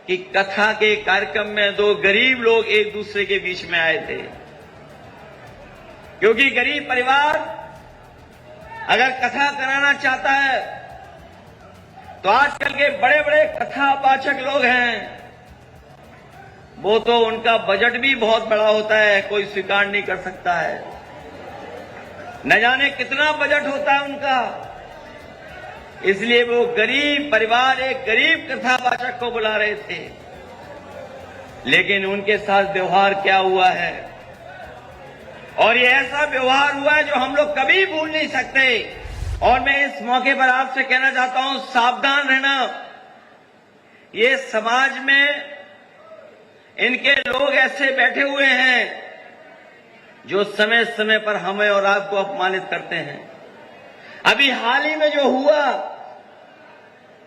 कि कथा के कार्यक्रम में दो गरीब लोग एक दूसरे के बीच में आए थे, क्योंकि गरीब परिवार अगर कथा कराना चाहता है तो आजकल के बड़े बड़े कथावाचक लोग हैं, वो तो उनका बजट भी बहुत बड़ा होता है, कोई स्वीकार नहीं कर सकता है। न जाने कितना बजट होता है उनका, इसलिए वो गरीब परिवार एक गरीब कथावाचक को बुला रहे थे। लेकिन उनके साथ व्यवहार क्या हुआ है, और ये ऐसा व्यवहार हुआ है जो हम लोग कभी भूल नहीं सकते। और मैं इस मौके पर आपसे कहना चाहता हूं, सावधान रहना। ये समाज में इनके लोग ऐसे बैठे हुए हैं जो समय समय पर हमें और आपको अपमानित करते हैं। अभी हाल ही में जो हुआ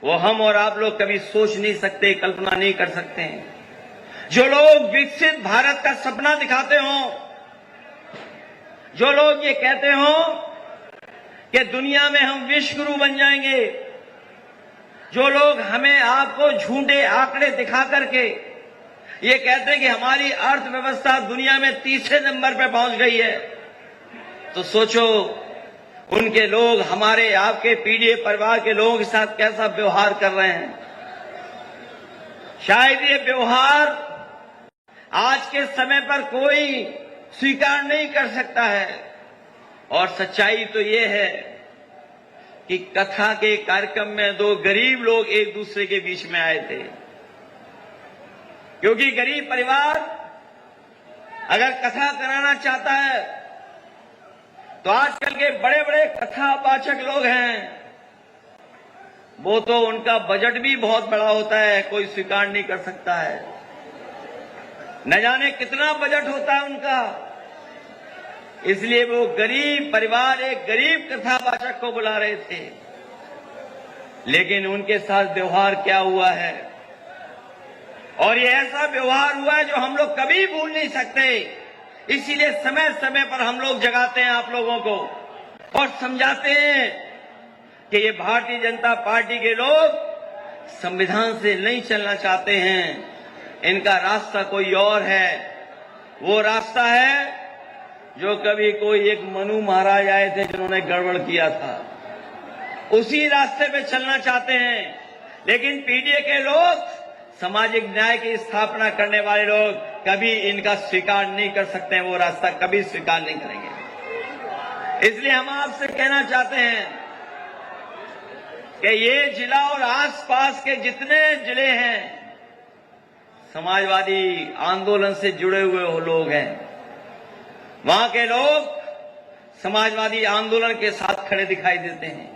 वो हम और आप लोग कभी सोच नहीं सकते, कल्पना नहीं कर सकते हैं। जो लोग विकसित भारत का सपना दिखाते हों, जो लोग ये कहते हों कि दुनिया में हम विश्व गुरु बन जाएंगे, जो लोग हमें आपको झूठे आंकड़े दिखा करके ये कहते हैं कि हमारी अर्थव्यवस्था दुनिया में तीसरे नंबर पर पहुंच गई है, तो सोचो उनके लोग हमारे आपके पीढ़ी परिवार के लोगों के साथ कैसा व्यवहार कर रहे हैं। शायद ये व्यवहार आज के समय पर कोई स्वीकार नहीं कर सकता है। और सच्चाई तो ये है कि कथा के कार्यक्रम में दो गरीब लोग एक दूसरे के बीच में आए थे, क्योंकि गरीब परिवार अगर कथा कराना चाहता है तो आजकल के बड़े बड़े कथावाचक लोग हैं, वो तो उनका बजट भी बहुत बड़ा होता है, कोई स्वीकार नहीं कर सकता है। न जाने कितना बजट होता है उनका, इसलिए वो गरीब परिवार एक गरीब कथावाचक को बुला रहे थे। लेकिन उनके साथ व्यवहार क्या हुआ है, और ये ऐसा व्यवहार हुआ है जो हम लोग कभी भूल नहीं सकते। इसीलिए समय समय पर हम लोग जगाते हैं आप लोगों को और समझाते हैं कि ये भारतीय जनता पार्टी के लोग संविधान से नहीं चलना चाहते हैं, इनका रास्ता कोई और है। वो रास्ता है जो कभी कोई एक मनु महाराज आए थे जिन्होंने गड़बड़ किया था, उसी रास्ते पे चलना चाहते हैं। लेकिन पीडीए के लोग, सामाजिक न्याय की स्थापना करने वाले लोग कभी इनका स्वीकार नहीं कर सकते हैं, वो रास्ता कभी स्वीकार नहीं करेंगे। इसलिए हम आपसे कहना चाहते हैं कि ये जिला और आसपास के जितने जिले हैं, समाजवादी आंदोलन से जुड़े हुए लोग हैं, वहां के लोग समाजवादी आंदोलन के साथ खड़े दिखाई देते हैं।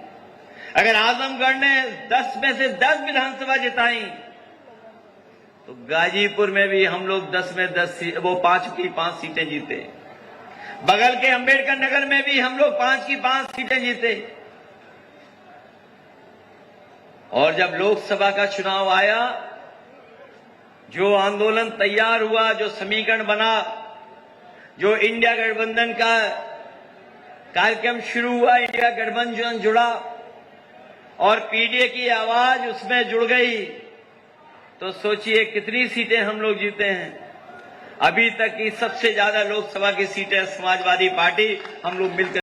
अगर आजमगढ़ ने 10 में से 10 विधानसभा जिताई तो गाजीपुर में भी हम लोग 10 में 10 वो 5 की 5 सीटें जीते। बगल के अंबेडकर नगर में भी हम लोग 5 की 5 सीटें जीते। और जब लोकसभा का चुनाव आया, जो आंदोलन तैयार हुआ, जो समीकरण बना, जो इंडिया गठबंधन का कार्यक्रम शुरू हुआ, इंडिया गठबंधन जुड़ा और पीडीए की आवाज उसमें जुड़ गई, तो सोचिए कितनी सीटें हम लोग जीते हैं। अभी तक की सबसे ज्यादा लोकसभा की सीटें समाजवादी पार्टी हम लोग मिलकर